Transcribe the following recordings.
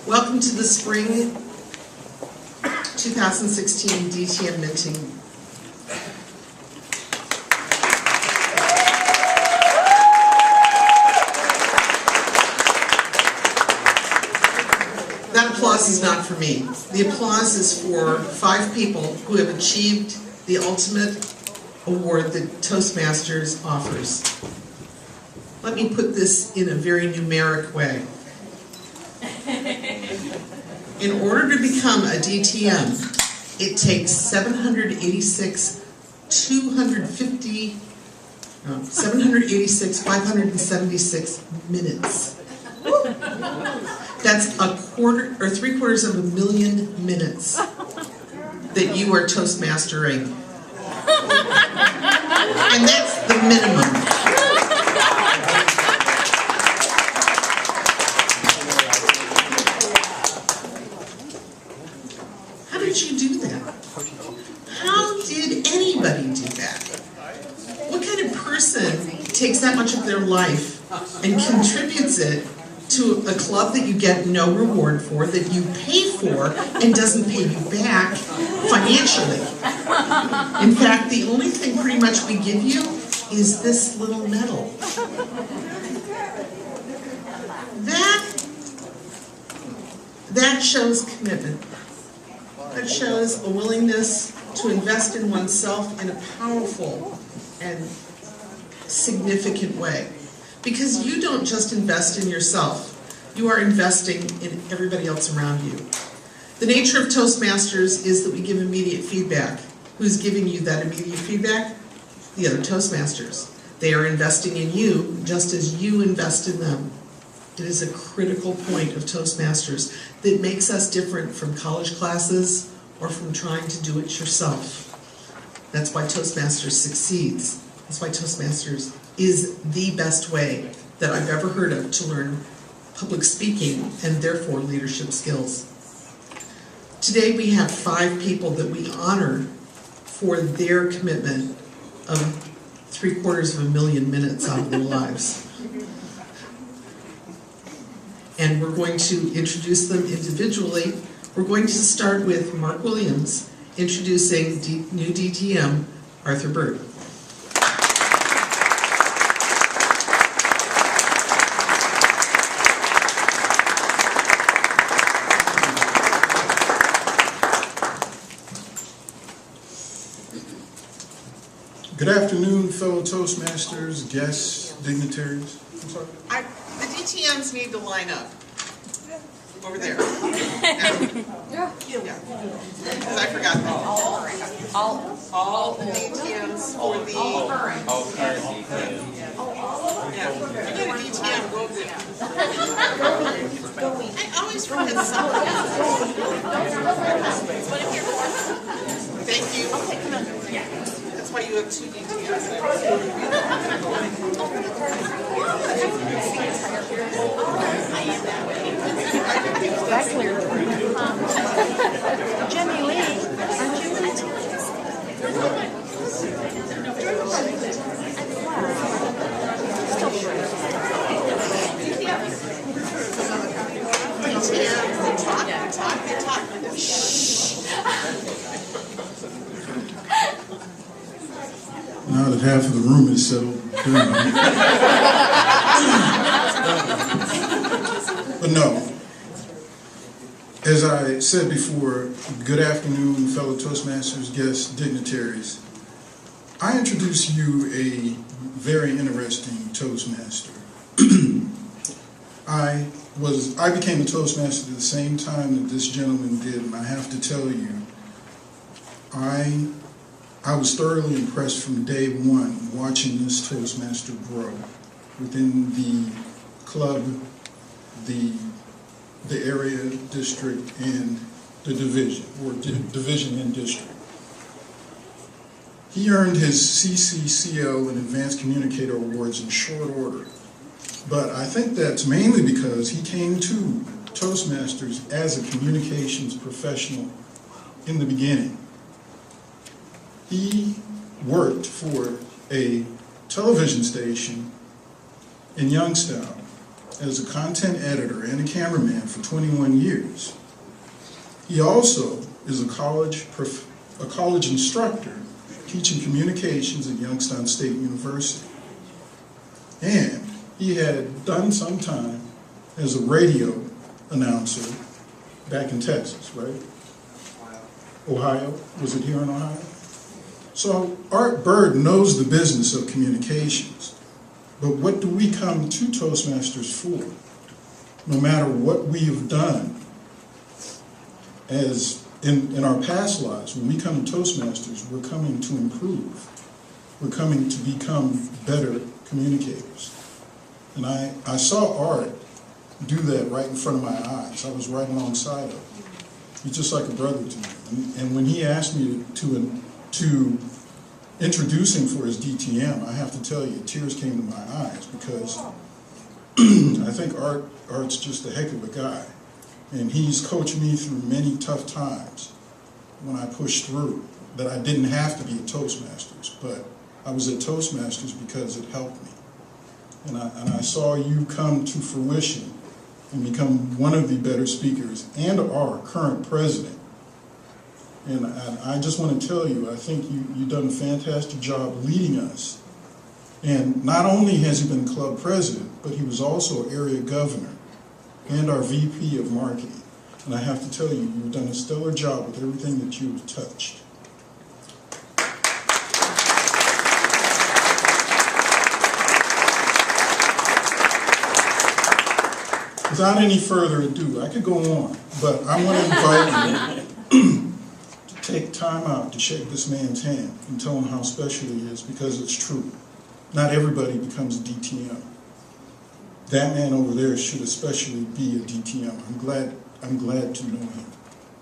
Welcome to the Spring 2016 DTM Minting. That applause is not for me. The applause is for 5 people who have achieved the ultimate award that Toastmasters offers. Let me put this in a very numeric way. In order to become a DTM, it takes 576 minutes. That's a quarter or 3/4 of a million minutes that you are Toastmastering. And that's the minimum. How did you do that? How did anybody do that? What kind of person takes that much of their life and contributes it to a club that you get no reward for, that you pay for, and doesn't pay you back financially? In fact, the only thing pretty much we give you is this little medal. That shows commitment. That shows a willingness to invest in oneself in a powerful and significant way. Because you don't just invest in yourself, you are investing in everybody else around you. The nature of Toastmasters is that we give immediate feedback. Who's giving you that immediate feedback? The other Toastmasters. They are investing in you just as you invest in them. It is a critical point of Toastmasters that makes us different from college classes or from trying to do it yourself. That's why Toastmasters succeeds. That's why Toastmasters is the best way that I've ever heard of to learn public speaking and therefore leadership skills. Today we have 5 people that we honor for their commitment of 3/4 of a million minutes out of their lives. And we're going to introduce them individually. We're going to start with Mark Williams, introducing new DTM, Arthur Bird. Good afternoon, fellow Toastmasters, guests, dignitaries. I'm sorry. The DTMs need to line up. Over there. Yeah. Because I forgot that. All DTMs for the... All current DTMs. Yeah. You get a DTM, go there. I always forget something. Thank you. That's why you have 2 DTMs. That cleared it. Jenny Lee, aren't you in it? Still sure. DTM, they talk. Now that half of the room is settled down. But no. As I said before, good afternoon, fellow Toastmasters, guests, dignitaries. I introduce you a very interesting Toastmaster. I became a Toastmaster at the same time that this gentleman did, and I have to tell you, I was thoroughly impressed from day one watching this Toastmaster grow within the club, the area, district, and the division, or division and district. He earned his CCCL and Advanced Communicator Awards in short order. But I think that's mainly because he came to Toastmasters as a communications professional in the beginning. He worked for a television station in Youngstown as a content editor and a cameraman for 21 years. He also is a college instructor teaching communications at Youngstown State University. And he had done some time as a radio announcer back in Texas, right? Ohio? Was it here in Ohio? So Art Bird knows the business of communications. But what do we come to Toastmasters for? No matter what we have done as in our past lives, when we come to Toastmasters, we're coming to improve. We're coming to become better communicators. And I saw Art do that right in front of my eyes. I was right alongside of him. He's just like a brother to me. And when he asked me to introduce him for his DTM, I have to tell you, tears came to my eyes because I think Art's just a heck of a guy. And he's coached me through many tough times when I pushed through, that I didn't have to be at Toastmasters, but I was at Toastmasters because it helped me. And I saw you come to fruition and become one of the better speakers and our current president. And I just want to tell you, I think you've done a fantastic job leading us. And not only has he been club president, but he was also area governor and our VP of marketing. And I have to tell you, you've done a stellar job with everything that you've touched. Without any further ado, I could go on, but I want to invite you to take time out to shake this man's hand and tell him how special he is, because it's true. Not everybody becomes a DTM. That man over there should especially be a DTM. I'm glad to know him.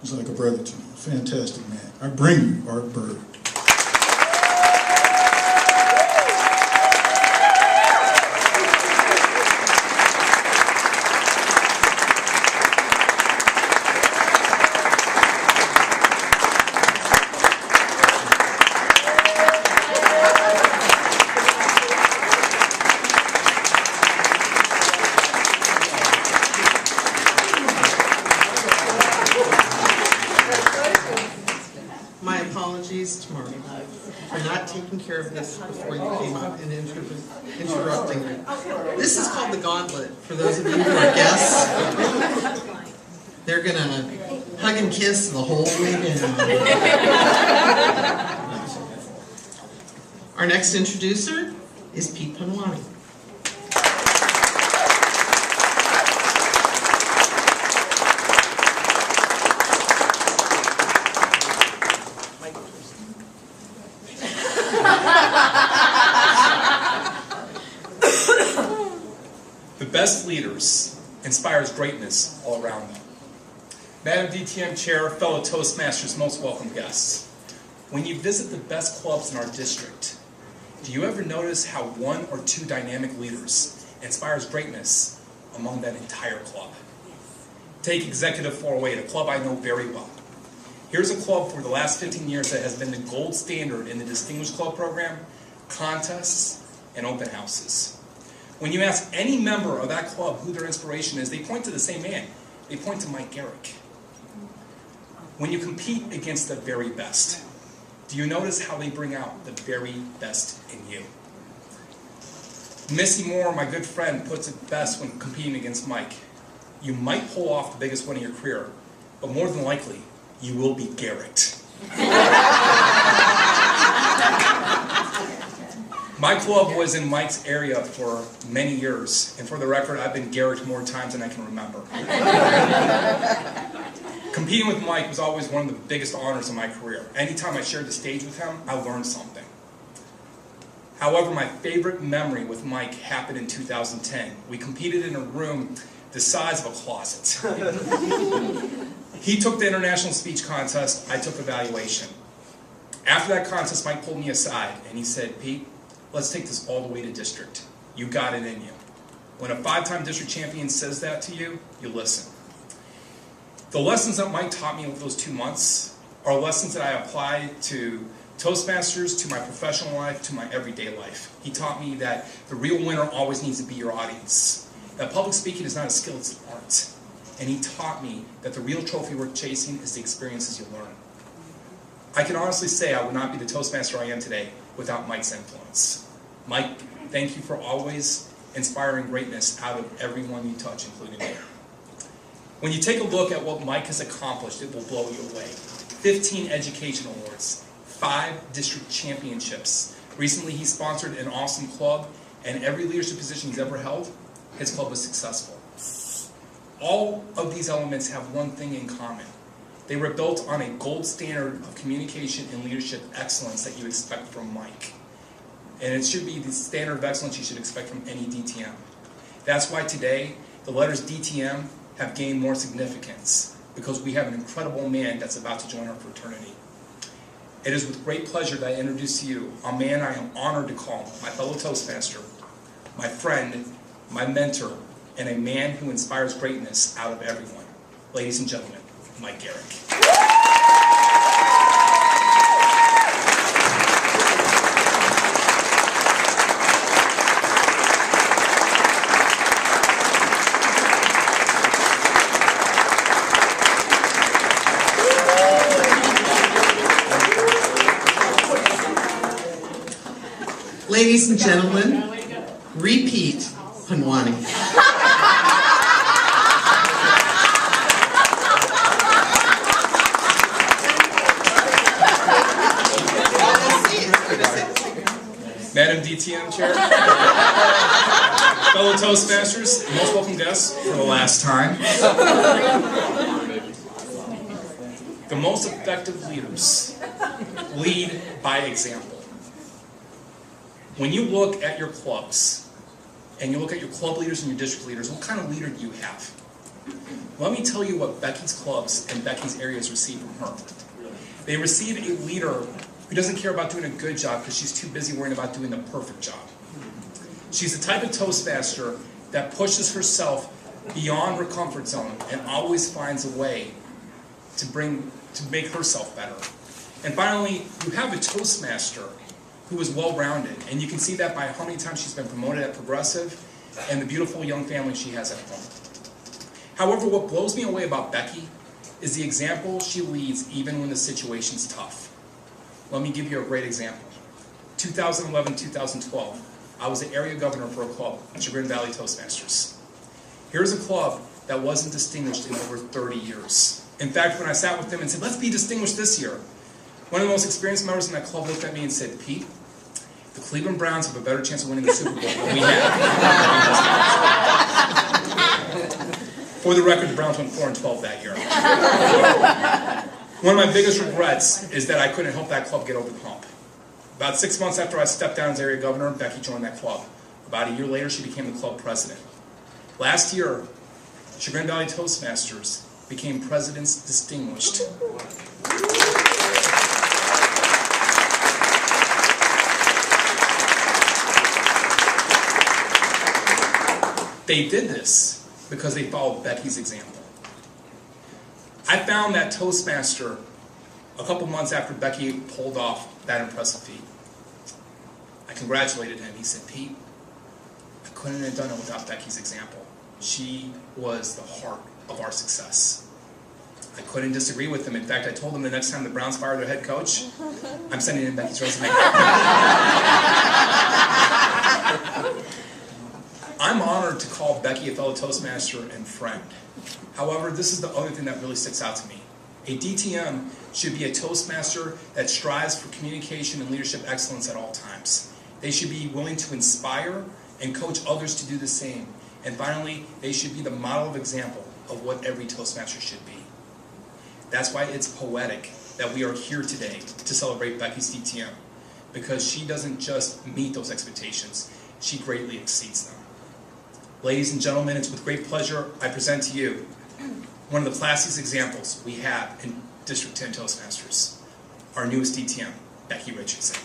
He's like a brother to me. Fantastic man. I bring you Art Bird. Tomorrow for not taking care of this before you came up and interrupting me. This is called the gauntlet for those of you who are guests. They're going to hug and kiss the whole way down. Our next introducer is Pete Panwani. The best leaders inspires greatness all around them. Madam DTM Chair, fellow Toastmasters, most welcome guests. When you visit the best clubs in our district, do you ever notice how one or two dynamic leaders inspires greatness among that entire club? Take Executive 408, a club I know very well. Here's a club for the last 15 years that has been the gold standard in the Distinguished Club program, contests, and open houses. When you ask any member of that club who their inspiration is, they point to the same man. They point to Mike Garrick. When you compete against the very best, do you notice how they bring out the very best in you? Missy Moore, my good friend, puts it best when competing against Mike. You might pull off the biggest win of your career, but more than likely, you will be Garrett. My club was in Mike's area for many years, and for the record, I've been Garrett more times than I can remember. Competing with Mike was always one of the biggest honors of my career. Anytime I shared the stage with him, I learned something. However, my favorite memory with Mike happened in 2010. We competed in a room the size of a closet. He took the international speech contest, I took evaluation. After that contest, Mike pulled me aside and he said, "Pete, let's take this all the way to district. You got it in you." When a 5-time district champion says that to you, you listen. The lessons that Mike taught me over those 2 months are lessons that I apply to Toastmasters, to my professional life, to my everyday life. He taught me that the real winner always needs to be your audience. That public speaking is not a skill, it's an art. And he taught me that the real trophy worth chasing is the experiences you learn. I can honestly say I would not be the Toastmaster I am today without Mike's influence. Mike, thank you for always inspiring greatness out of everyone you touch, including me. When you take a look at what Mike has accomplished, it will blow you away. 15 education awards, 5 district championships. Recently he sponsored an awesome club, and every leadership position he's ever held, his club was successful. All of these elements have one thing in common. They were built on a gold standard of communication and leadership excellence that you expect from Mike. And it should be the standard of excellence you should expect from any DTM. That's why today, the letters DTM have gained more significance, because we have an incredible man that's about to join our fraternity. It is with great pleasure that I introduce to you a man I am honored to call my fellow Toastmaster, my friend, my mentor, and a man who inspires greatness out of everyone. Ladies and gentlemen, Mike Garrick. Ladies and gentlemen, repeat Panwani. Madam DTM Chair, fellow Toastmasters, most welcome guests for the last time. The most effective leaders lead by example. When you look at your clubs, and you look at your club leaders and your district leaders, what kind of leader do you have? Let me tell you what Becky's clubs and Becky's areas receive from her. They receive a leader who doesn't care about doing a good job because she's too busy worrying about doing the perfect job. She's the type of Toastmaster that pushes herself beyond her comfort zone and always finds a way to make herself better. And finally, you have a Toastmaster who is well-rounded, and you can see that by how many times she's been promoted at Progressive and the beautiful young family she has at home. However, what blows me away about Becky is the example she leads even when the situation's tough. Let me give you a great example. 2011-2012, I was the area governor for a club, Chagrin Valley Toastmasters. Here's a club that wasn't distinguished in over 30 years. In fact, when I sat with them and said, let's be distinguished this year, one of the most experienced members in that club looked at me and said, Pete, the Cleveland Browns have a better chance of winning the Super Bowl than we have. For the record, the Browns went 4-12 that year. One of my biggest regrets is that I couldn't help that club get over the hump. About 6 months after I stepped down as area governor, Becky joined that club. About a year later, she became the club president. Last year, Chagrin Valley Toastmasters became President's Distinguished. They did this because they followed Becky's example. I found that Toastmaster a couple months after Becky pulled off that impressive feat. I congratulated him. He said, Pete, I couldn't have done it without Becky's example. She was the heart of our success. I couldn't disagree with him. In fact, I told him the next time the Browns fire their head coach, I'm sending in Becky's resume. I'm honored to call Becky a fellow Toastmaster and friend. However, this is the other thing that really sticks out to me. A DTM should be a Toastmaster that strives for communication and leadership excellence at all times. They should be willing to inspire and coach others to do the same. And finally, they should be the model of example of what every Toastmaster should be. That's why it's poetic that we are here today to celebrate Becky's DTM, because she doesn't just meet those expectations, she greatly exceeds them. Ladies and gentlemen, it's with great pleasure I present to you one of the classiest examples we have in District 10 Toastmasters, our newest DTM, Becky Richardson.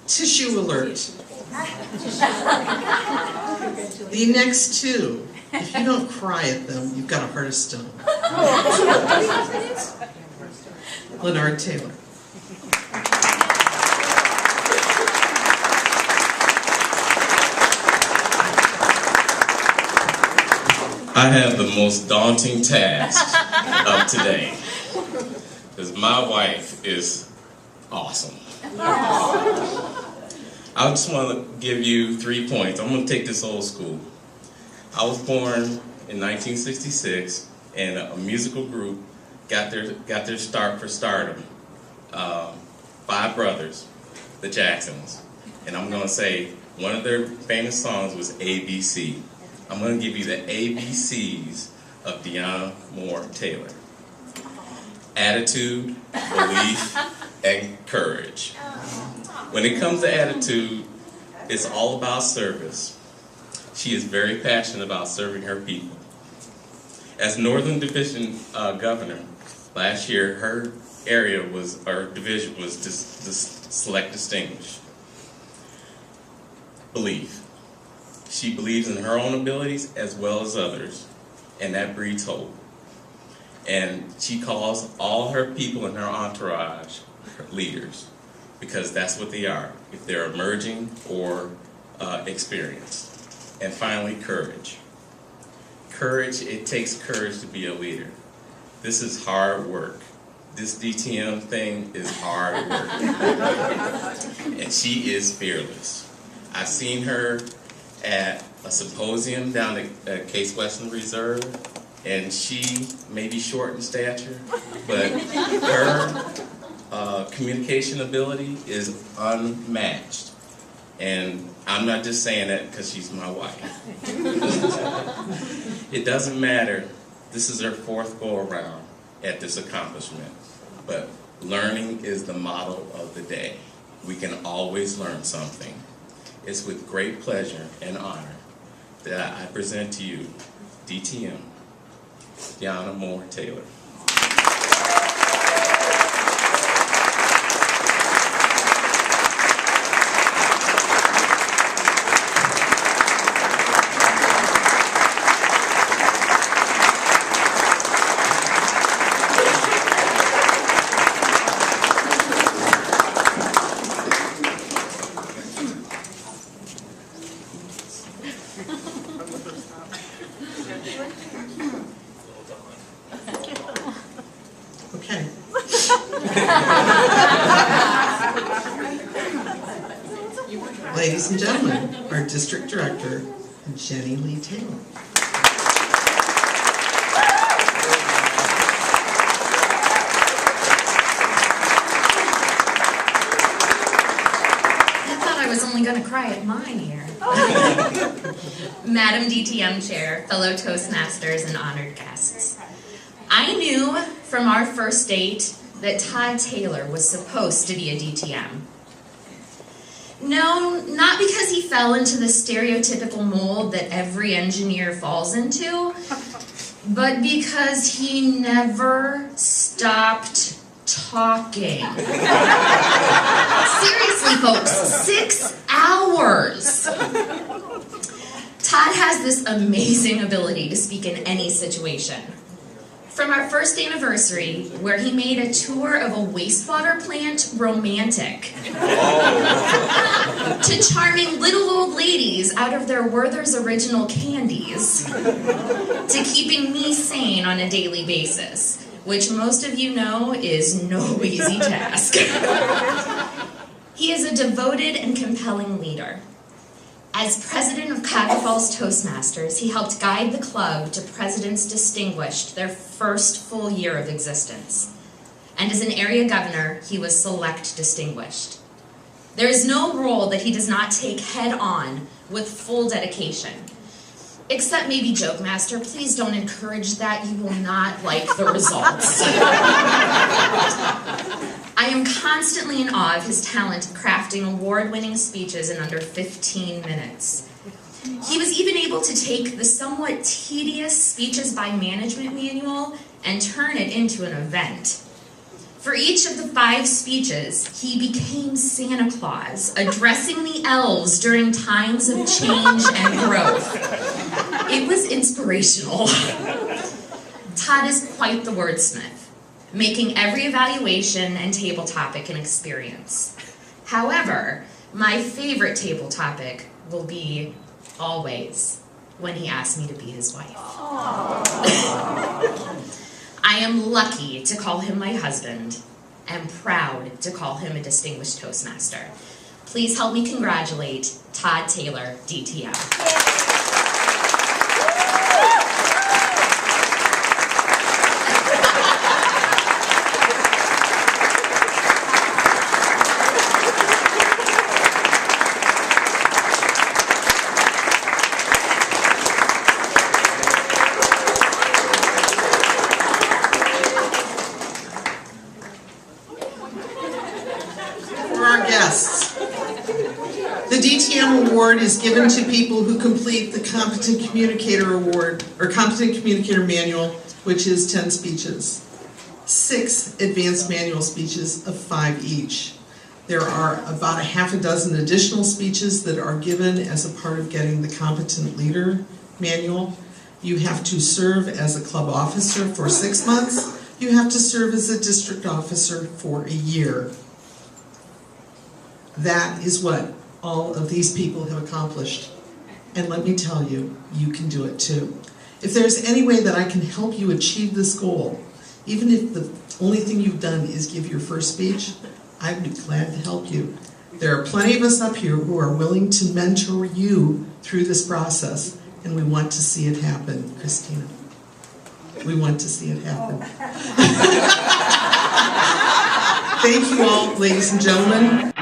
Tissue alert. The next two, if you don't cry at them, you've got a heart of stone. Leonard Taylor. I have the most daunting task of today, because my wife is awesome. I just want to give you 3 points. I'm going to take this old school. I was born in 1966, and a musical group got their start for stardom. 5 brothers, the Jacksons, and I'm going to say one of their famous songs was ABC. I'm going to give you the ABCs of Deanna Moore Taylor. Attitude, belief, and courage. When it comes to attitude, it's all about service. She is very passionate about serving her people. As Northern Division Governor, last year her division was select distinguished. Belief. She believes in her own abilities as well as others, and that breeds hope. And she calls all her people in her entourage leaders, because that's what they are, if they're emerging or experienced. And finally, courage. Courage, it takes courage to be a leader. This is hard work. This DTM thing is hard work. And she is fearless. I've seen her at a symposium down at Case Western Reserve, and she may be short in stature, but her communication ability is unmatched. And I'm not just saying that because she's my wife. It doesn't matter. This is her 4th go-around at this accomplishment. But learning is the motto of the day. We can always learn something. It's with great pleasure and honor that I present to you DTM, Deanna Moore Taylor. Okay. Ladies and gentlemen, our District Director, Jenny Lee Taylor. I was only going to cry at mine here. Madam DTM Chair, fellow Toastmasters, and honored guests. I knew from our first date that Todd Taylor was supposed to be a DTM. No, not because he fell into the stereotypical mold that every engineer falls into, but because he never stopped talking. Seriously, folks, 6 hours. Todd has this amazing ability to speak in any situation. From our first anniversary, where he made a tour of a wastewater plant romantic, to charming little old ladies out of their Werther's Original candies, to keeping me sane on a daily basis, which most of you know is no easy task. He is a devoted and compelling leader. As president of Cuyahoga Falls Toastmasters, he helped guide the club to President's Distinguished, their first full year of existence. And as an area governor, he was Select Distinguished. There is no role that he does not take head on with full dedication. Except maybe Joke Master, please don't encourage that. You will not like the results. I am constantly in awe of his talent of crafting award-winning speeches in under 15 minutes. He was even able to take the somewhat tedious Speeches by Management manual and turn it into an event. For each of the 5 speeches, he became Santa Claus, addressing the elves during times of change and growth. It was inspirational. Todd is quite the wordsmith, making every evaluation and table topic an experience. However, my favorite table topic will be always when he asked me to be his wife. I am lucky to call him my husband and proud to call him a distinguished Toastmaster. Please help me congratulate Todd Taylor, DTM. The DTM Award is given to people who complete the Competent Communicator Award, or Competent Communicator Manual, which is 10 speeches. 6 advanced manual speeches of 5 each. There are about a half a dozen additional speeches that are given as a part of getting the Competent Leader Manual. You have to serve as a club officer for 6 months. You have to serve as a district officer for a year. That is what all of these people have accomplished. And let me tell you, you can do it too. If there's any way that I can help you achieve this goal, even if the only thing you've done is give your first speech, I'd be glad to help you. There are plenty of us up here who are willing to mentor you through this process, and we want to see it happen, Christina. We want to see it happen. Thank you all, ladies and gentlemen.